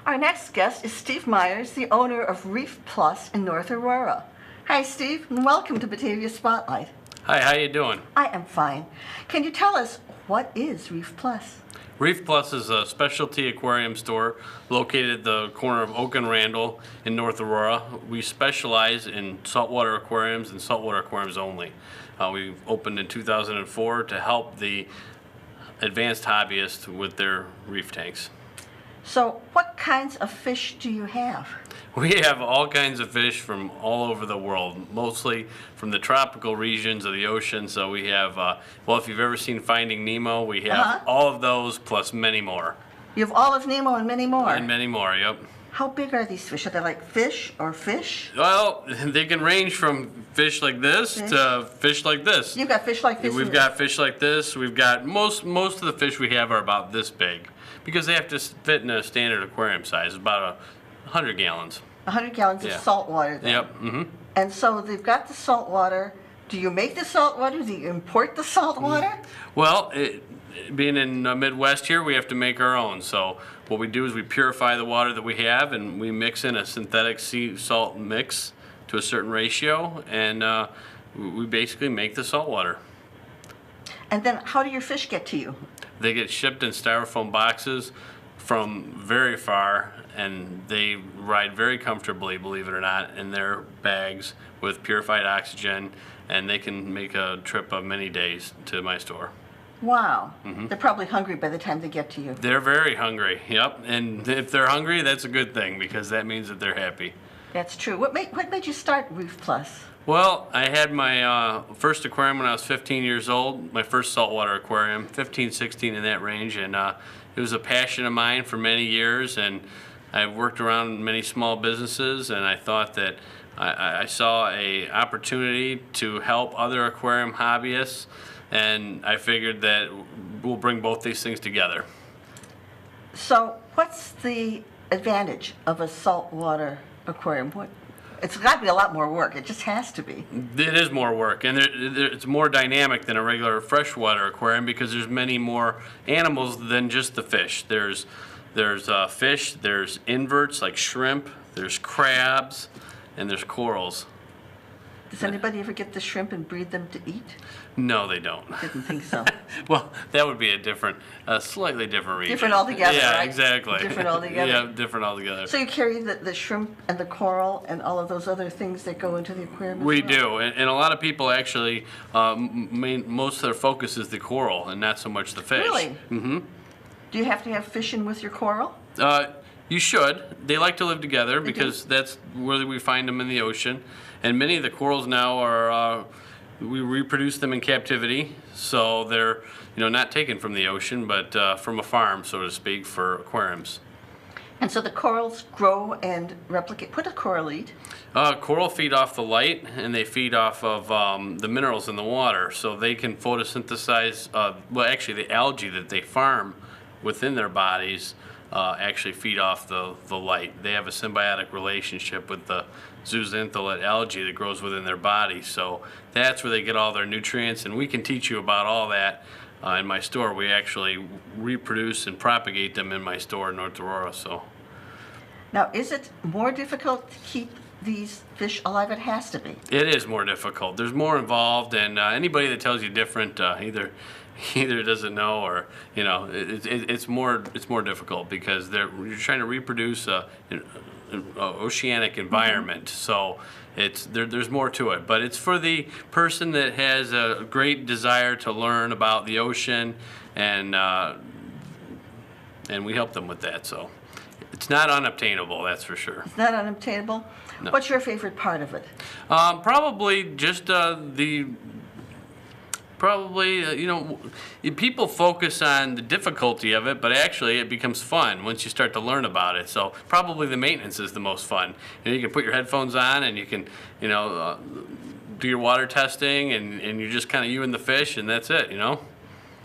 Our next guest is Steve Myers, the owner of Reef Plus in North Aurora. Hi, Steve, and welcome to Batavia Spotlight. Hi, how you doing? I am fine. Can you tell us, what is Reef Plus? Reef Plus is a specialty aquarium store located at the corner of Oak and Randall in North Aurora. We specialize in saltwater aquariums and saltwater aquariums only. We opened in 2004 to help the advanced hobbyists with their reef tanks. So, what kinds of fish do you have? We have all kinds of fish from all over the world, mostly from the tropical regions of the ocean. So we have, well, if you've ever seen Finding Nemo, we have all of those plus many more. You have all of Nemo and many more? And many more, yep. How big are these fish? Are they like fish or fish? Well, they can range from fish like this to fish like this. You've got fish like this? We've got fish like this. We've got, most of the fish we have are about this big because they have to fit in a standard aquarium size, about 100 gallons. 100 gallons of salt water then? Yep. Mm-hmm. And so they've got the salt water. Do you make the salt water? Do you import the salt water? Well, being in the Midwest here, we have to make our own. So what we do is we purify the water that we have, and we mix in a synthetic sea salt mix to a certain ratio, and we basically make the salt water. And then how do your fish get to you? They get shipped in styrofoam boxes from very far, and they ride very comfortably, believe it or not, in their bags with purified oxygen, and they can make a trip of many days to my store. Wow. Mm-hmm. They're probably hungry by the time they get to you. They're very hungry, yep. And if they're hungry, that's a good thing because that means that they're happy. That's true. What made you start Reef Plus? Well, I had my first aquarium when I was 15 years old, my first saltwater aquarium, 15, 16 in that range, and it was a passion of mine for many years, and I've worked around many small businesses, and I thought that I saw an opportunity to help other aquarium hobbyists, and I figured that we'll bring both these things together. So what's the advantage of a saltwater aquarium? It's got to be a lot more work. It just has to be. It is more work, and it's more dynamic than a regular freshwater aquarium because there's many more animals than just the fish. There's fish, there's inverts like shrimp, there's crabs, and there's corals. Does anybody ever get the shrimp and breed them to eat? No, they don't. Didn't think so. Well, that would be a slightly different region. Different altogether, yeah, right? Exactly. Different altogether. Yeah, different altogether. So you carry the shrimp and the coral and all of those other things that go into the aquarium as We well? do, and a lot of people actually, most of their focus is the coral and not so much the fish. Really? Mm-hmm. Do you have to have fish in with your coral? You should. They like to live together because that's where we find them in the ocean. And many of the corals now are, we reproduce them in captivity, so they're not taken from the ocean, but from a farm, so to speak, for aquariums. And so the corals grow and replicate. What do coral eat? Coral feed off the light, and they feed off of the minerals in the water, so they can photosynthesize, well, actually the algae that they farm within their bodies actually feed off the light. They have a symbiotic relationship with the zooxanthellae algae that grows within their body, so that's where they get all their nutrients, and we can teach you about all that in my store. We actually reproduce and propagate them in my store in North Aurora. So now, is it more difficult to keep these fish alive? It has to be. It is more difficult. There's more involved, and anybody that tells you different either doesn't know, or it's more difficult because you're trying to reproduce an oceanic environment. So there's more to it, but it's for the person that has a great desire to learn about the ocean, and we help them with that. So it's not unobtainable, that's for sure. It's not unobtainable? No. What's your favorite part of it? Probably just people focus on the difficulty of it, but actually it becomes fun once you start to learn about it. So probably the maintenance is the most fun. You can put your headphones on and you can, do your water testing, and you're just kind of you and the fish, and that's it,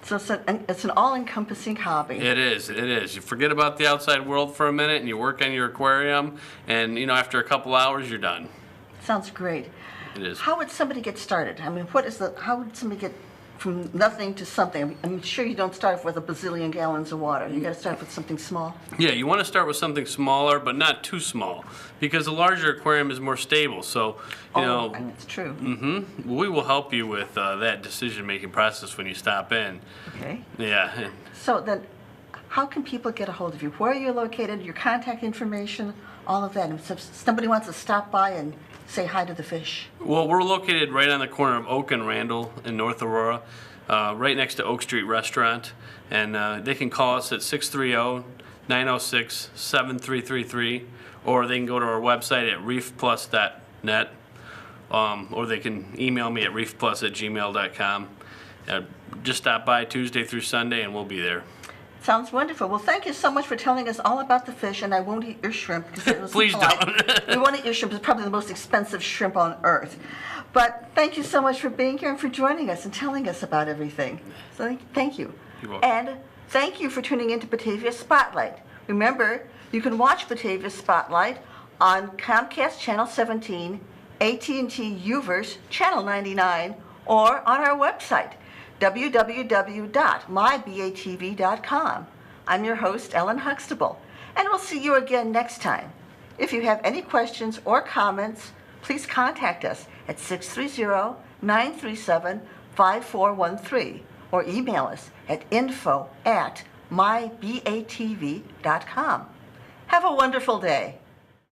So it's an all-encompassing hobby. It is. You forget about the outside world for a minute, and you work on your aquarium, and after a couple hours, you're done. Sounds great. It is. How would somebody get started? I mean, how would somebody get from nothing to something? I'm sure you don't start with a bazillion gallons of water. You got to start with something small. Yeah, you want to start with something smaller, but not too small, because a larger aquarium is more stable. So, you know, and it's true. we will help you with that decision-making process when you stop in. Okay. Yeah. So then, how can people get a hold of you? Where are you located? Your contact information, all of that. If somebody wants to stop by and say hi to the fish. Well, we're located right on the corner of Oak and Randall in North Aurora, right next to Oak Street Restaurant. And they can call us at 630-906-7333, or they can go to our website at reefplus.net, or they can email me at reefplus@gmail.com. Just stop by Tuesday through Sunday, and we'll be there. Sounds wonderful. Well, thank you so much for telling us all about the fish, and I won't eat your shrimp because it was Please don't. We won't eat your shrimp. It's probably the most expensive shrimp on earth. But thank you so much for being here and for joining us and telling us about everything. So thank you. You're welcome. And thank you for tuning in to Batavia Spotlight. Remember, you can watch Batavia Spotlight on Comcast Channel 17, AT&T UVerse Channel 99, or on our website, www.mybatv.com. I'm your host, Ellen Huxtable, and we'll see you again next time. If you have any questions or comments, please contact us at 630-937-5413 or email us at info@mybatv.com. Have a wonderful day.